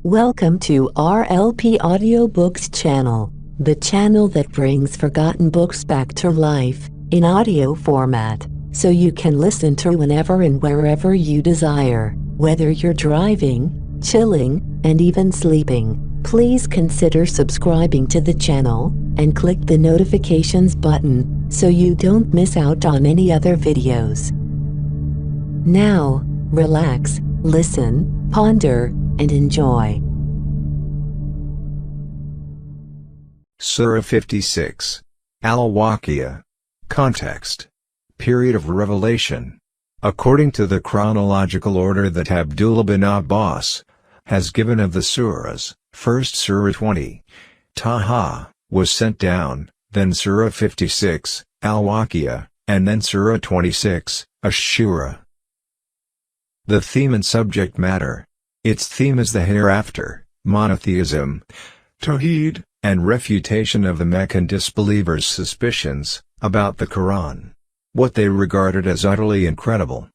Welcome to RLP Audiobooks channel, the channel that brings forgotten books back to life in audio format, so you can listen to whenever and wherever you desire, whether you're driving, chilling, and even sleeping. Please consider subscribing to the channel and click the notifications button so you don't miss out on any other videos. Now, relax, listen, ponder, and enjoy. Surah 56. Al-Waqiyah. Context. Period of revelation. According to the chronological order that Abdullah bin Abbas has given of the surahs, first Surah 20, Taha, was sent down, then Surah 56, Al-Waqiyah, and then Surah 26, Ash-Shura. The theme and subject matter. Its theme is the hereafter, monotheism, Tawheed, and refutation of the Meccan disbelievers' suspicions about the Qur'an. What they regarded as utterly incredible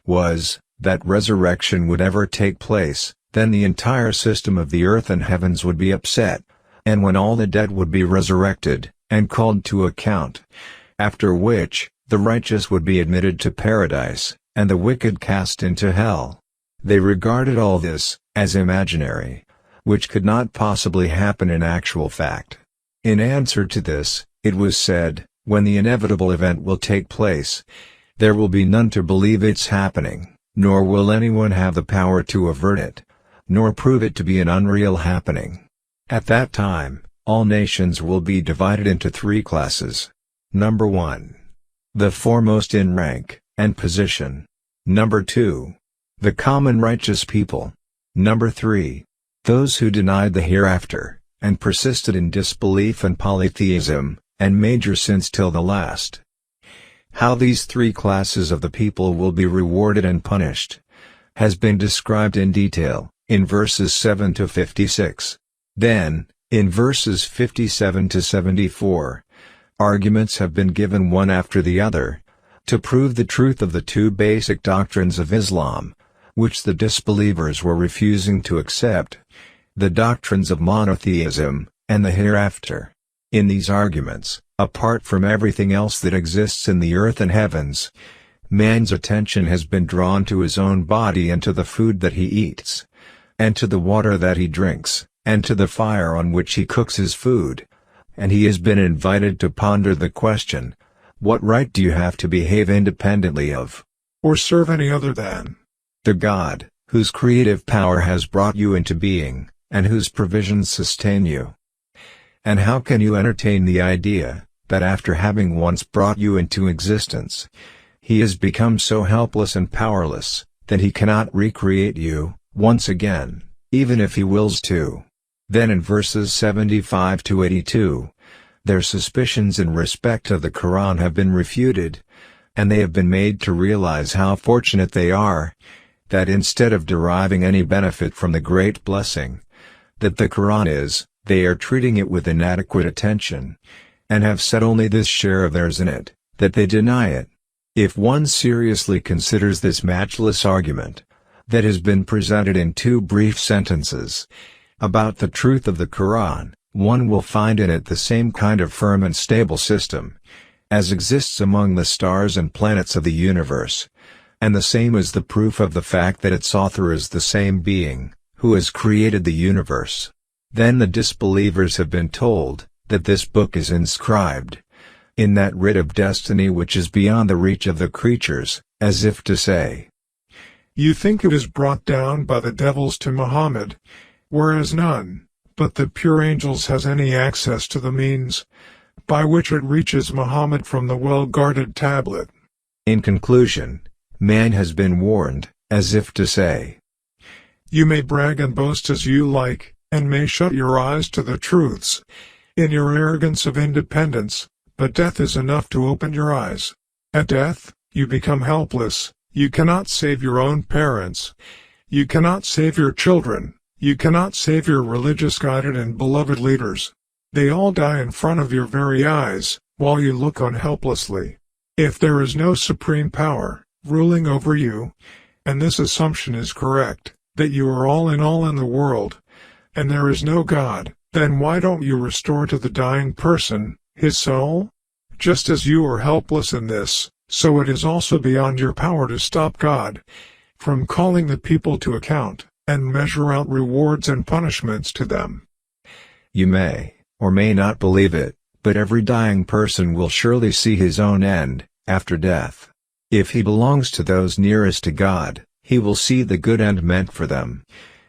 was that resurrection would ever take place, then the entire system of the earth and heavens would be upset, and when all the dead would be resurrected, and called to account, after which, the righteous would be admitted to paradise, and the wicked cast into hell. They regarded all this as imaginary, which could not possibly happen in actual fact. In answer to this, it was said, when the inevitable event will take place, there will be none to believe it's happening, nor will anyone have the power to avert it, nor prove it to be an unreal happening. At that time, all nations will be divided into three classes. Number 1. The foremost in rank and position. Number 2. The common righteous people. Number 3. Those who denied the hereafter, and persisted in disbelief and polytheism, and major sins till the last. How these three classes of the people will be rewarded and punished has been described in detail, in verses 7 to 56. Then, in verses 57 to 74, arguments have been given one after the other, to prove the truth of the two basic doctrines of Islam, which the disbelievers were refusing to accept, the doctrines of monotheism, and the hereafter. In these arguments, apart from everything else that exists in the earth and heavens, man's attention has been drawn to his own body and to the food that he eats, and to the water that he drinks, and to the fire on which he cooks his food, and he has been invited to ponder the question, what right do you have to behave independently of, or serve any other than the God, whose creative power has brought you into being, and whose provisions sustain you? And how can you entertain the idea, that after having once brought you into existence, he has become so helpless and powerless, that he cannot recreate you, once again, even if he wills to? Then in verses 75 to 82, their suspicions in respect of the Quran have been refuted, and they have been made to realize how fortunate they are, that instead of deriving any benefit from the great blessing that the Quran is, they are treating it with inadequate attention, and have set only this share of theirs in it, that they deny it. If one seriously considers this matchless argument, that has been presented in two brief sentences, about the truth of the Quran, one will find in it the same kind of firm and stable system as exists among the stars and planets of the universe, and the same is the proof of the fact that its author is the same being who has created the universe. Then the disbelievers have been told that this book is inscribed in that writ of destiny which is beyond the reach of the creatures, as if to say, you think it is brought down by the devils to Muhammad, whereas none but the pure angels has any access to the means by which it reaches Muhammad from the well-guarded tablet. In conclusion, man has been warned, as if to say, you may brag and boast as you like, and may shut your eyes to the truths in your arrogance of independence, but death is enough to open your eyes. At death, you become helpless, you cannot save your own parents, you cannot save your children, you cannot save your religious guided and beloved leaders. They all die in front of your very eyes, while you look on helplessly. If there is no supreme power ruling over you, and this assumption is correct, that you are all in the world, and there is no God, then why don't you restore to the dying person his soul? Just as you are helpless in this, so it is also beyond your power to stop God from calling the people to account, and measure out rewards and punishments to them. You may, or may not believe it, but every dying person will surely see his own end, after death. If he belongs to those nearest to God, he will see the good end meant for them.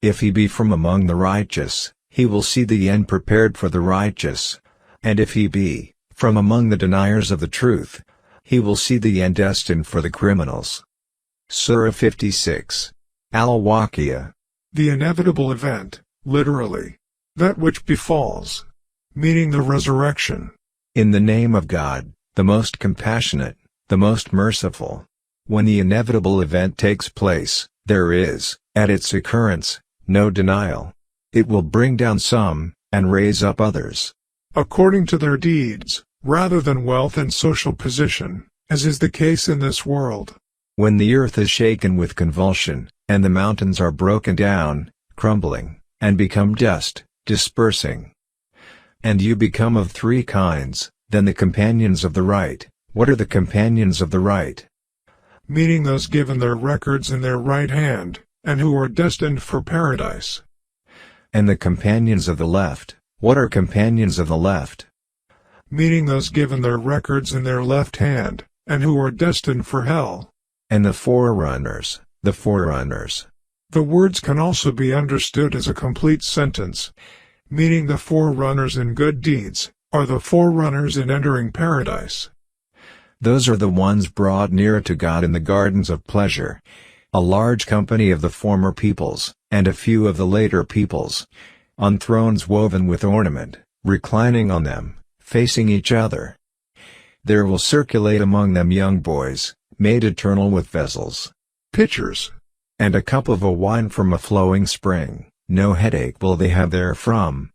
If he be from among the righteous, he will see the end prepared for the righteous. And if he be from among the deniers of the truth, he will see the end destined for the criminals. Surah 56. Al-Waqiyah. The inevitable event, literally, that which befalls, meaning the resurrection. In the name of God, the most compassionate, the most merciful. When the inevitable event takes place, there is, at its occurrence, no denial. It will bring down some, and raise up others, according to their deeds, rather than wealth and social position, as is the case in this world. When the earth is shaken with convulsion, and the mountains are broken down, crumbling, and become dust, dispersing, and you become of three kinds, then the companions of the right. What are the companions of the right? Meaning those given their records in their right hand, and who are destined for paradise. And the companions of the left. What are companions of the left? Meaning those given their records in their left hand, and who are destined for hell. And the forerunners, the forerunners. The words can also be understood as a complete sentence, meaning the forerunners in good deeds, are the forerunners in entering paradise. Those are the ones brought nearer to God in the gardens of pleasure. A large company of the former peoples, and a few of the later peoples, on thrones woven with ornament, reclining on them, facing each other. There will circulate among them young boys, made eternal with vessels, pitchers, and a cup of a wine from a flowing spring. No headache will they have therefrom,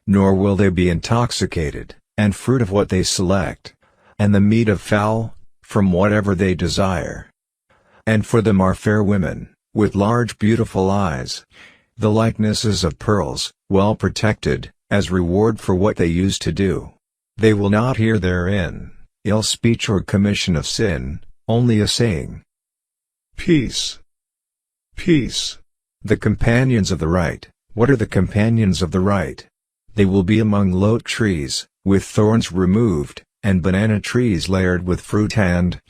nor will they be intoxicated, and fruit of what they select, and the meat of fowl, from whatever they desire. And for them are fair women, with large beautiful eyes, the likenesses of pearls, well protected, as reward for what they used to do. They will not hear therein ill speech or commission of sin, only a saying, peace, peace. The companions of the right. What are the companions of the right? They will be among lote trees, with thorns removed, and banana trees layered with fruit and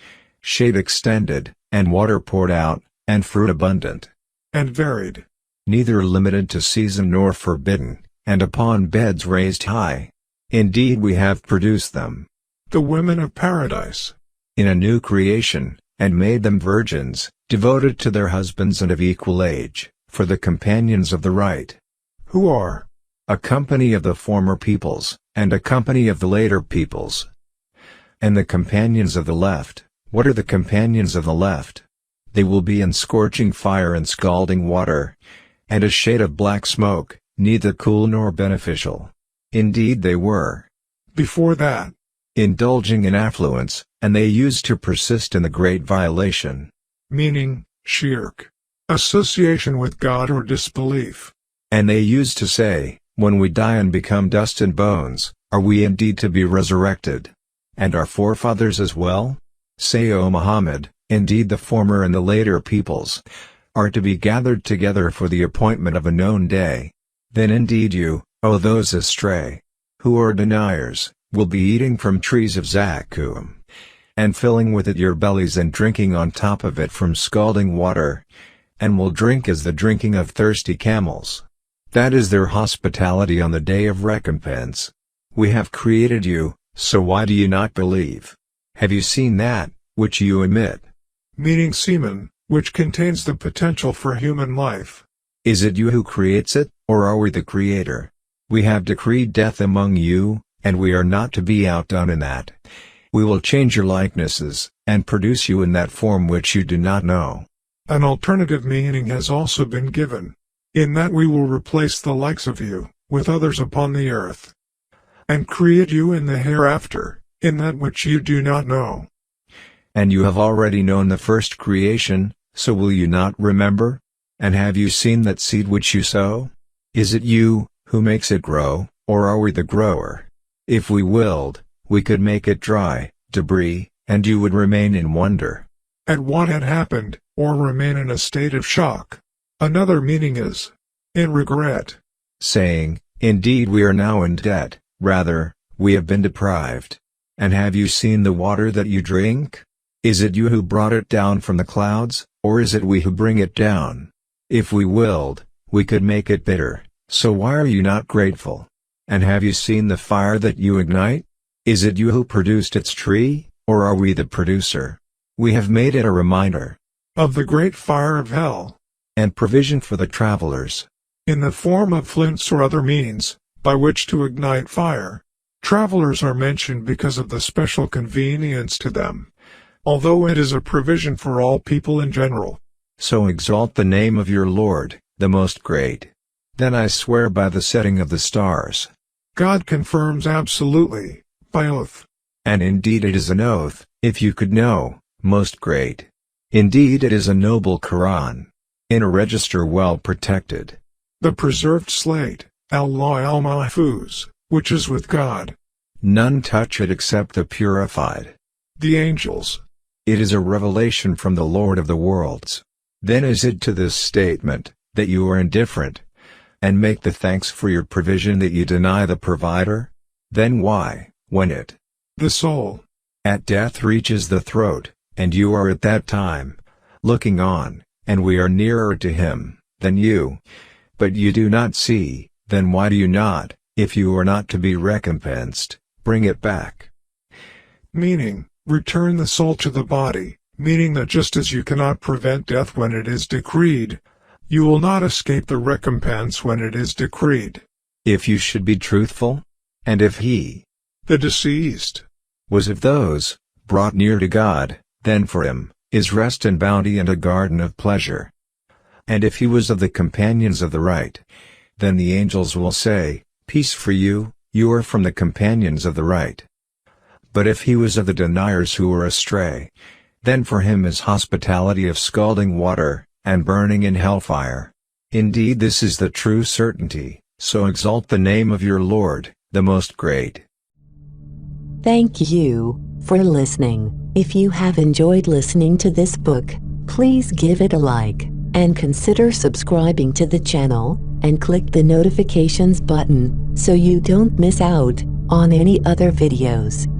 shade extended, and water poured out, and fruit abundant, and varied, neither limited to season nor forbidden, and upon beds raised high. Indeed we have produced them, the women of paradise, in a new creation, and made them virgins, devoted to their husbands and of equal age, for the companions of the right, who are a company of the former peoples, and a company of the later peoples. And the companions of the left. What are the companions of the left? They will be in scorching fire and scalding water, and a shade of black smoke, neither cool nor beneficial. Indeed they were, before that, indulging in affluence, and they used to persist in the great violation. Meaning, shirk, association with God or disbelief. And they used to say, when we die and become dust and bones, are we indeed to be resurrected? And our forefathers as well? Say, O Muhammad, indeed the former and the later peoples are to be gathered together for the appointment of a known day. Then indeed you, O those astray, who are deniers, will be eating from trees of zaqqum, and filling with it your bellies and drinking on top of it from scalding water, and will drink as the drinking of thirsty camels. That is their hospitality on the day of recompense. We have created you, so why do you not believe? Have you seen that, which you emit? Meaning semen, which contains the potential for human life. Is it you who creates it, or are we the creator? We have decreed death among you, and we are not to be outdone in that. We will change your likenesses, and produce you in that form which you do not know. An alternative meaning has also been given, in that we will replace the likes of you, with others upon the earth, and create you in the hereafter, in that which you do not know. And you have already known the first creation, so will you not remember? And have you seen that seed which you sow? Is it you who makes it grow, or are we the grower? If we willed, we could make it dry, debris, and you would remain in wonder at what had happened, or remain in a state of shock. Another meaning is in regret, saying, indeed we are now in debt, rather, we have been deprived. And have you seen the water that you drink? Is it you who brought it down from the clouds, or is it we who bring it down? If we willed, we could make it bitter, so why are you not grateful? And have you seen the fire that you ignite? Is it you who produced its tree, or are we the producer? We have made it a reminder of the great fire of hell, and provision for the travelers, in the form of flints or other means, by which to ignite fire. Travelers are mentioned because of the special convenience to them, although it is a provision for all people in general. So exalt the name of your Lord, the Most Great. Then I swear by the setting of the stars. God confirms absolutely, by oath. And indeed it is an oath, if you could know, Most Great. Indeed it is a noble Qur'an, in a register well protected. The preserved slate, al-Law al-Mahfuz, which is with God. None touch it except the purified. The angels. It is a revelation from the Lord of the worlds. Then is it to this statement, that you are indifferent, and make the thanks for your provision that you deny the provider? Then why, when it, the soul, at death reaches the throat, and you are at that time, looking on, and we are nearer to him, than you, but you do not see, then why do you not, if you are not to be recompensed, bring it back? Meaning, return the soul to the body, meaning that just as you cannot prevent death when it is decreed, you will not escape the recompense when it is decreed. If you should be truthful, and if he, the deceased, was of those brought near to God, then for him is rest and bounty and a garden of pleasure. And if he was of the companions of the right, then the angels will say, peace for you, you are from the companions of the right. But if he was of the deniers who were astray, then for him is hospitality of scalding water, and burning in hellfire. Indeed this is the true certainty, so exalt the name of your Lord, the Most Great. Thank you for listening. If you have enjoyed listening to this book, please give it a like, and consider subscribing to the channel, and click the notifications button, so you don't miss out on any other videos.